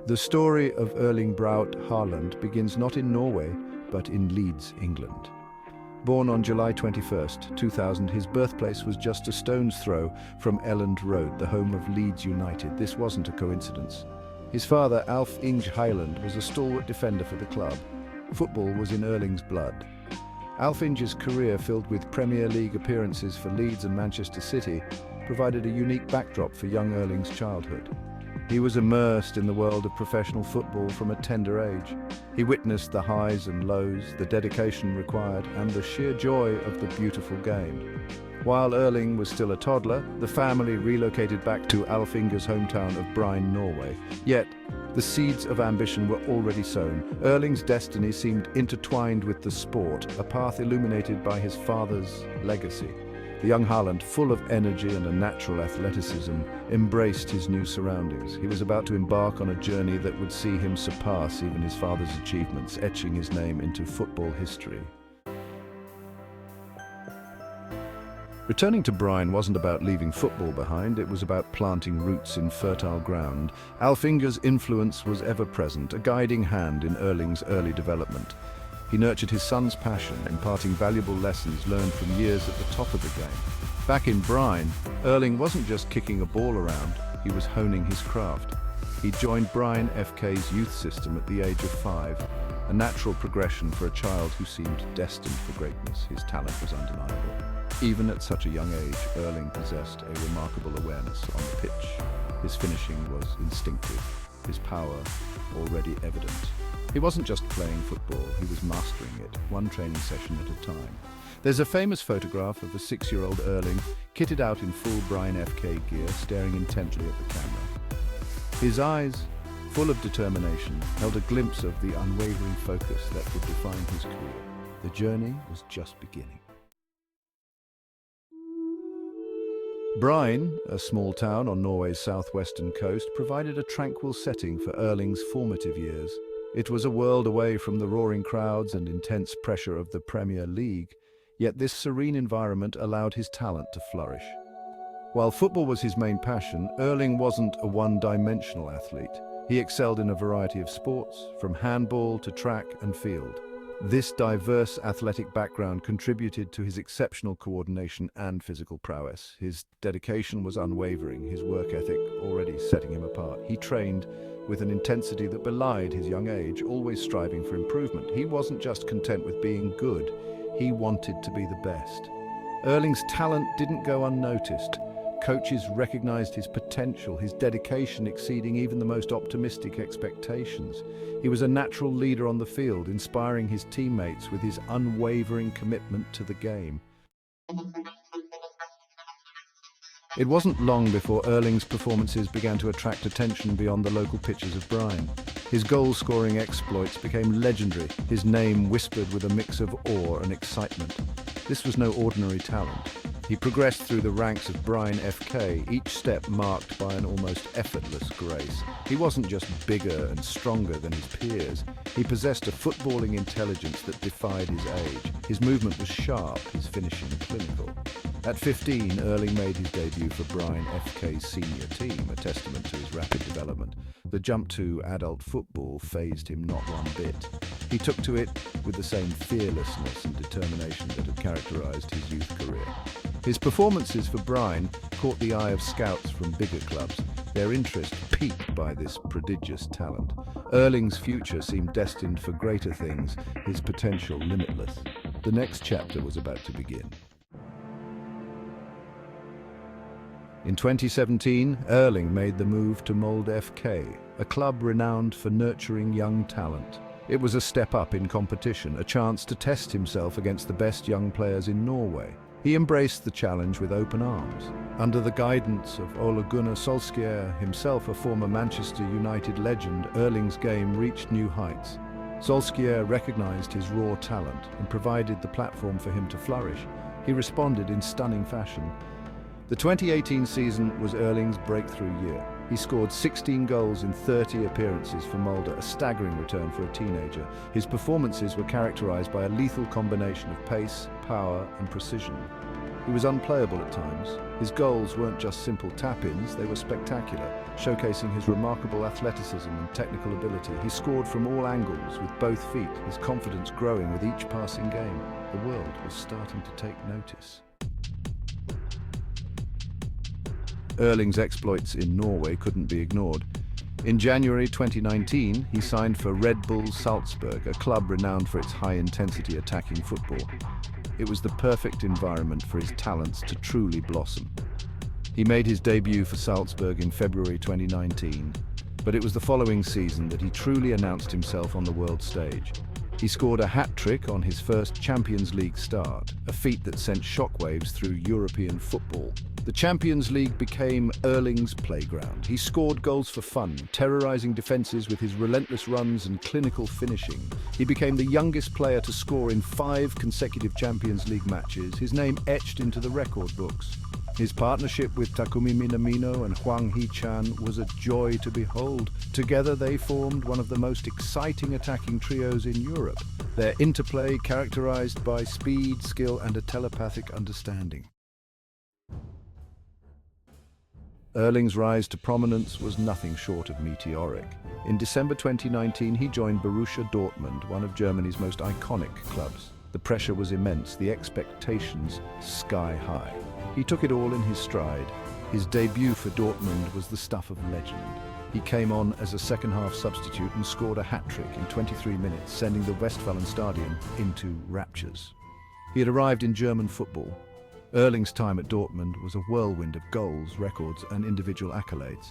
The story of Erling Braut Haaland begins not in Norway, but in Leeds, England. Born on July 21, 2000, his birthplace was just a stone's throw from Elland Road, the home of Leeds United. This wasn't a coincidence. His father, Erling Haaland, was a stalwart defender for the club. Football was in Erling's blood. Erling's career, filled with Premier League appearances for Leeds and Manchester City, provided a unique backdrop for young Erling's childhood. He was immersed in the world of professional football from a tender age. He witnessed the highs and lows, the dedication required, and the sheer joy of the beautiful game. While Erling was still a toddler, the family relocated back to Erling's hometown of Bryn, Norway. Yet, the seeds of ambition were already sown. Erling's destiny seemed intertwined with the sport, a path illuminated by his father's legacy. The young Haaland, full of energy and a natural athleticism, embraced his new surroundings. He was about to embark on a journey that would see him surpass even his father's achievements, etching his name into football history. Returning to Bryn wasn't about leaving football behind, it was about planting roots in fertile ground. Erling's influence was ever present, a guiding hand in Erling's early development. He nurtured his son's passion, imparting valuable lessons learned from years at the top of the game. Back in Bryn, Erling wasn't just kicking a ball around, he was honing his craft. He joined Bryn FK's youth system at the age of 5, a natural progression for a child who seemed destined for greatness. His talent was undeniable. Even at such a young age, Erling possessed a remarkable awareness on the pitch. His finishing was instinctive, his power already evident. He wasn't just playing football, he was mastering it, one training session at a time. There's a famous photograph of a 6-year-old Erling, kitted out in full Bryn FK gear, staring intently at the camera. His eyes, full of determination, held a glimpse of the unwavering focus that would define his career. The journey was just beginning. Bryn, a small town on Norway's southwestern coast, provided a tranquil setting for Erling's formative years. It was a world away from the roaring crowds and intense pressure of the Premier League, yet this serene environment allowed his talent to flourish. While football was his main passion, Erling wasn't a one-dimensional athlete. He excelled in a variety of sports, from handball to track and field. This diverse athletic background contributed to his exceptional coordination and physical prowess. His dedication was unwavering, his work ethic already setting him apart. He trained with an intensity that belied his young age, always striving for improvement. He wasn't just content with being good, he wanted to be the best. Erling's talent didn't go unnoticed. Coaches recognized his potential, his dedication exceeding even the most optimistic expectations. He was a natural leader on the field, inspiring his teammates with his unwavering commitment to the game. It wasn't long before Erling's performances began to attract attention beyond the local pitches of Bryn. His goal-scoring exploits became legendary, his name whispered with a mix of awe and excitement. This was no ordinary talent. He progressed through the ranks of Bryn FK, each step marked by an almost effortless grace. He wasn't just bigger and stronger than his peers. He possessed a footballing intelligence that defied his age. His movement was sharp, his finishing clinical. At 15, Erling made his debut for Bryn FK's senior team, a testament to his rapid development. The jump to adult football fazed him not one bit. He took to it with the same fearlessness and determination that had characterized his youth career. His performances for Bryn caught the eye of scouts from bigger clubs, their interest piqued by this prodigious talent. Erling's future seemed destined for greater things, his potential limitless. The next chapter was about to begin. In 2017, Erling made the move to Molde FK, a club renowned for nurturing young talent. It was a step up in competition, a chance to test himself against the best young players in Norway. He embraced the challenge with open arms. Under the guidance of Ole Gunnar Solskjaer, himself a former Manchester United legend, Erling's game reached new heights. Solskjaer recognized his raw talent and provided the platform for him to flourish. He responded in stunning fashion. The 2018 season was Erling's breakthrough year. He scored 16 goals in 30 appearances for Molde, a staggering return for a teenager. His performances were characterized by a lethal combination of pace, power, and precision. He was unplayable at times. His goals weren't just simple tap-ins, they were spectacular, showcasing his remarkable athleticism and technical ability. He scored from all angles with both feet, his confidence growing with each passing game. The world was starting to take notice. Erling's exploits in Norway couldn't be ignored. In January 2019, he signed for Red Bull Salzburg, a club renowned for its high-intensity attacking football. It was the perfect environment for his talents to truly blossom. He made his debut for Salzburg in February 2019, but it was the following season that he truly announced himself on the world stage. He scored a hat-trick on his first Champions League start, a feat that sent shockwaves through European football. The Champions League became Erling's playground. He scored goals for fun, terrorizing defenses with his relentless runs and clinical finishing. He became the youngest player to score in 5 consecutive Champions League matches, his name etched into the record books. His partnership with Takumi Minamino and Hwang Hee-chan was a joy to behold. Together they formed one of the most exciting attacking trios in Europe, their interplay characterized by speed, skill and a telepathic understanding. Erling's rise to prominence was nothing short of meteoric. In December 2019, he joined Borussia Dortmund, one of Germany's most iconic clubs. The pressure was immense, the expectations sky high. He took it all in his stride. His debut for Dortmund was the stuff of legend. He came on as a second-half substitute and scored a hat-trick in 23 minutes, sending the Westfalenstadion into raptures. He had arrived in German football. Erling's time at Dortmund was a whirlwind of goals, records and individual accolades.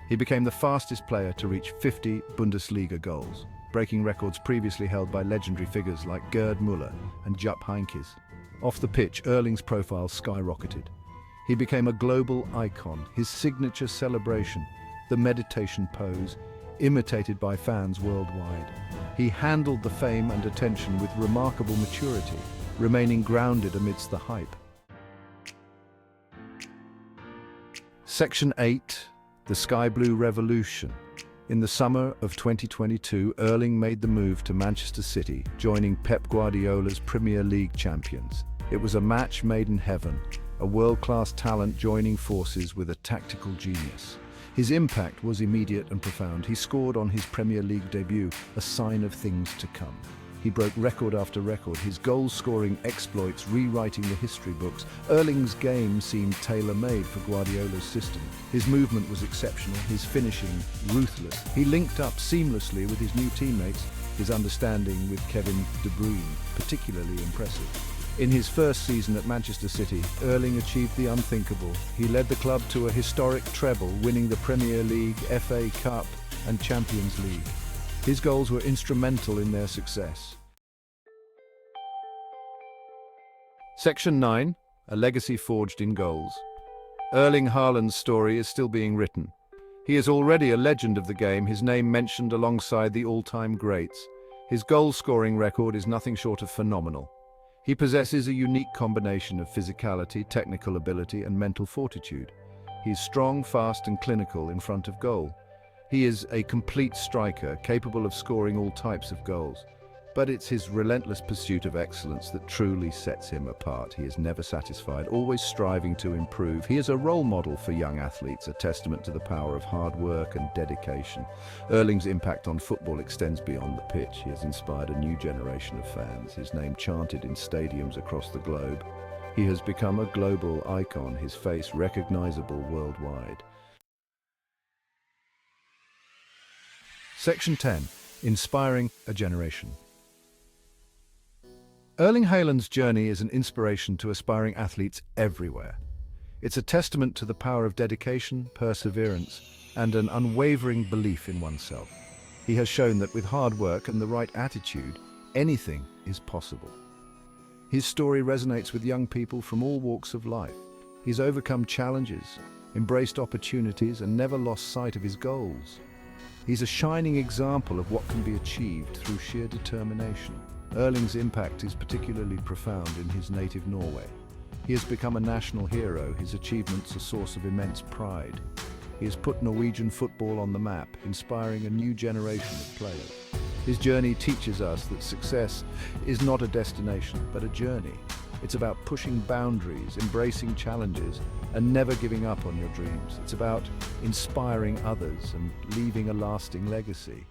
He became the fastest player to reach 50 Bundesliga goals, breaking records previously held by legendary figures like Gerd Müller and Jupp Heynckes. Off the pitch, Erling's profile skyrocketed. He became a global icon, his signature celebration, the meditation pose, imitated by fans worldwide. He handled the fame and attention with remarkable maturity, remaining grounded amidst the hype. Section 8, the Sky Blue Revolution. In the summer of 2022, Erling made the move to Manchester City, joining Pep Guardiola's Premier League champions. It was a match made in heaven, a world-class talent joining forces with a tactical genius. His impact was immediate and profound. He scored on his Premier League debut, a sign of things to come. He broke record after record, his goal-scoring exploits rewriting the history books. Erling's game seemed tailor-made for Guardiola's system. His movement was exceptional, his finishing ruthless. He linked up seamlessly with his new teammates, his understanding with Kevin De Bruyne particularly impressive. In his first season at Manchester City, Erling achieved the unthinkable. He led the club to a historic treble, winning the Premier League, FA Cup and Champions League. His goals were instrumental in their success. Section 9, a legacy forged in goals. Erling Haaland's story is still being written. He is already a legend of the game, his name mentioned alongside the all-time greats. His goal-scoring record is nothing short of phenomenal. He possesses a unique combination of physicality, technical ability, and mental fortitude. He is strong, fast, and clinical in front of goal. He is a complete striker, capable of scoring all types of goals. But it's his relentless pursuit of excellence that truly sets him apart. He is never satisfied, always striving to improve. He is a role model for young athletes, a testament to the power of hard work and dedication. Erling's impact on football extends beyond the pitch. He has inspired a new generation of fans, his name chanted in stadiums across the globe. He has become a global icon, his face recognizable worldwide. Section 10. Inspiring a generation. Erling Haaland's journey is an inspiration to aspiring athletes everywhere. It's a testament to the power of dedication, perseverance, and an unwavering belief in oneself. He has shown that with hard work and the right attitude, anything is possible. His story resonates with young people from all walks of life. He's overcome challenges, embraced opportunities, and never lost sight of his goals. He's a shining example of what can be achieved through sheer determination. Erling's impact is particularly profound in his native Norway. He has become a national hero, his achievements a source of immense pride. He has put Norwegian football on the map, inspiring a new generation of players. His journey teaches us that success is not a destination, but a journey. It's about pushing boundaries, embracing challenges, and never giving up on your dreams. It's about inspiring others and leaving a lasting legacy.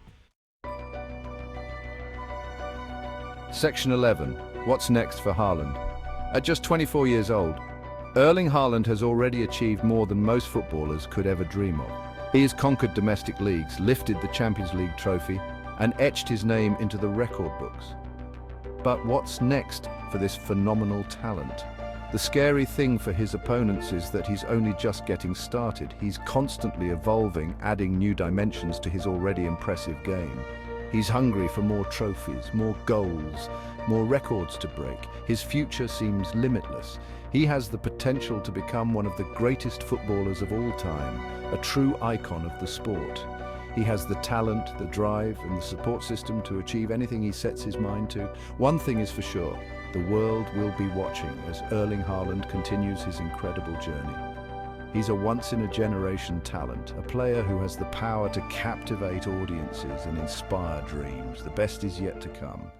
Section 11. What's next for Haaland? At just 24 years old, Erling Haaland has already achieved more than most footballers could ever dream of. He has conquered domestic leagues, lifted the Champions League trophy, and etched his name into the record books. But what's next for this phenomenal talent? The scary thing for his opponents is that he's only just getting started. He's constantly evolving, adding new dimensions to his already impressive game. He's hungry for more trophies, more goals, more records to break. His future seems limitless. He has the potential to become one of the greatest footballers of all time, a true icon of the sport. He has the talent, the drive, and the support system to achieve anything he sets his mind to. One thing is for sure, the world will be watching as Erling Haaland continues his incredible journey. He's a once-in-a-generation talent, a player who has the power to captivate audiences and inspire dreams. The best is yet to come.